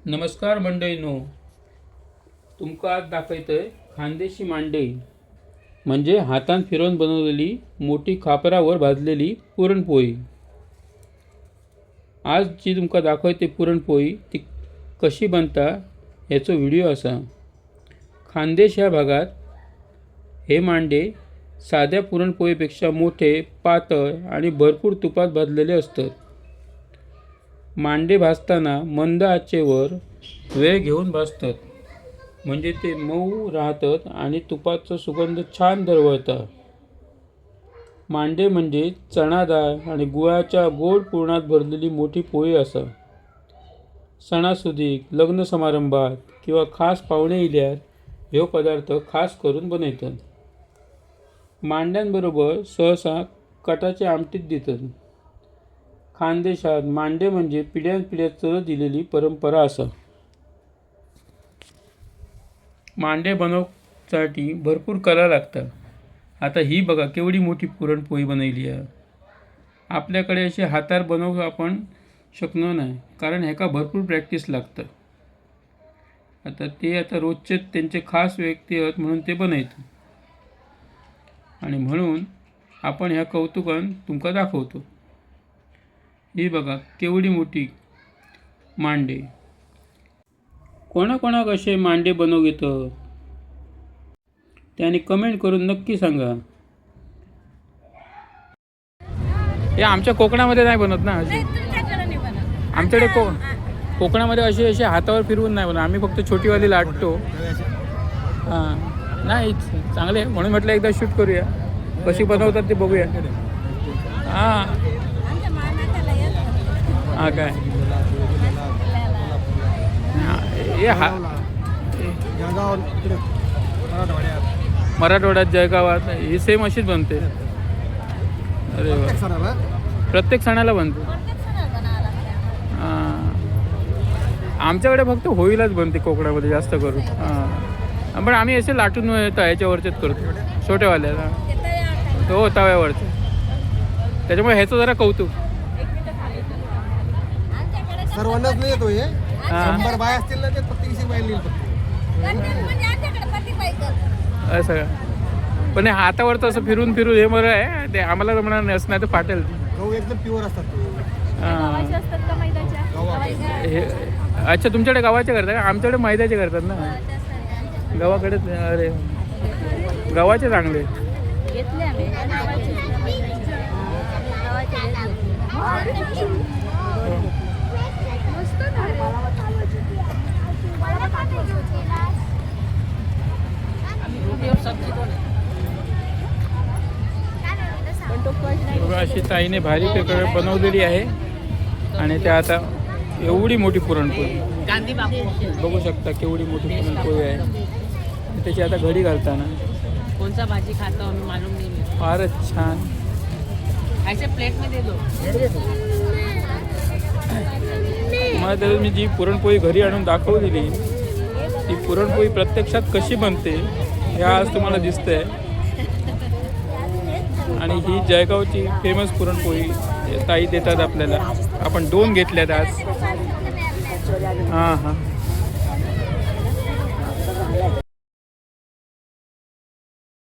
नमस्कार मंडळींनो, तुमका आज दाखवतोय खानदेशी मांडे म्हणजे हातान फिरवून बनवलेली मोठी खापरावर भाजलेली पुरणपोळी। आज जी तुमका दाखवते पुरणपोळी ती कशी बनता याचा व्हिडिओ असा। खानदेश या भागात हे मांडे साध्या पुरणपोळीपेक्षा मोठे, पातळ आणि भरपूर तुपात भाजलेले असतात। मांडे भाजताना मंद आचेवर वेळ घेऊन भाजतात, म्हणजे ते मऊ राहतात आणि तुपाचा सुगंध छान दरवळतो। मांडे म्हणजे चणा डाळ आणि गुळाच्या गोड पुरणात भरलेली मोठी पोळी असा। सणासुदीक, लग्न समारंभात किंवा खास पाहुणे इल्यार ह्यो पदार्थ खास करून बनवतात। मांड्यांबरोबर सहसा कटाचे आमटीत देतात। खानदेशात मांडे म्हणजे पिढ्यानपिढ्या चलत दिलेली परंपरा असा। मांडे बनवण्यासाठी भरपूर कला लागतात। आता ही बघा केवढी मोठी पुरणपोळी बनवली आहे। आपल्याकडे असे हातार बनवू आपण शकलो नाही, कारण ह्याका भरपूर प्रॅक्टिस लागतं। आता रोजचे त्यांचे खास व्यक्ती आहेत म्हणून ते बनवतात, आणि म्हणून आपण ह्या कौतुकान तुमका दाखवतो। ही बघा केवढी मोठी मांडे। कोणाकोणाक असे मांडे बनवू येतात त्याने कमेंट करून नक्की सांगा। हे आमच्या कोकणामध्ये नाही बनत ना असे। आमच्याकडे कोकणामध्ये असे असे हातावर फिरवून नाही बनत, आम्ही फक्त छोटीवाली लाटतो। हां नाही चांगले, म्हणून म्हटलं एकदा शूट करूया, कशी बनवतात ते बघूया। हां हां काय हे मराठवाड्यात जळगावात ही सेम अशीच बनते। अरे वा, प्रत्येक सणाला बनते। आमच्याकडे फक्त होळीलाच बनते कोकणामध्ये जास्त करून। हां पण आम्ही असे लाटून याच्यावरचेच करतो, छोट्यावाल्या हो तव्यावरचे, त्याच्यामुळे ह्याचं जरा कौतुक। सर्वांनाच नाही येतो हे, 100 बाय असतील ना ते प्रत्येकी बाय लिहिल असं। पण हातावरचं असं फिरून फिरून हे बरं आहे, ते आम्हाला जमणार नाही असं, नाही तर फाटेल। गहू एकदम प्युअर असतात। हे अच्छा, तुमच्याकडे गव्हाचे करतात का? आमच्याकडे मैद्याचे करतात ना। गव्हाकडे अरे गव्हाचे चांगले। अशी ताईने भारी प्रकारे बनवलेली आहे, आणि त्या आता एवढी मोठी पुरणपोळी बघू शकता, केवढी मोठी पुरणपोळी आहे। त्याची आता घडी घालताना कोणता भाजी खाता मालूम नहीं, फारच छान। ऐसे प्लेट में दे दो। तुम्हाला तर मी जी पुरणपोळी घरी आणून दाखवलेली, ती पुरणपोळी प्रत्यक्षात कशी बनते हे आज तुम्हाला दिसतंय। आणि ही जळगावची फेमस पुरणपोळी ताई देतात आपल्याला। आपण 2 घेतल्यात आज। हां हां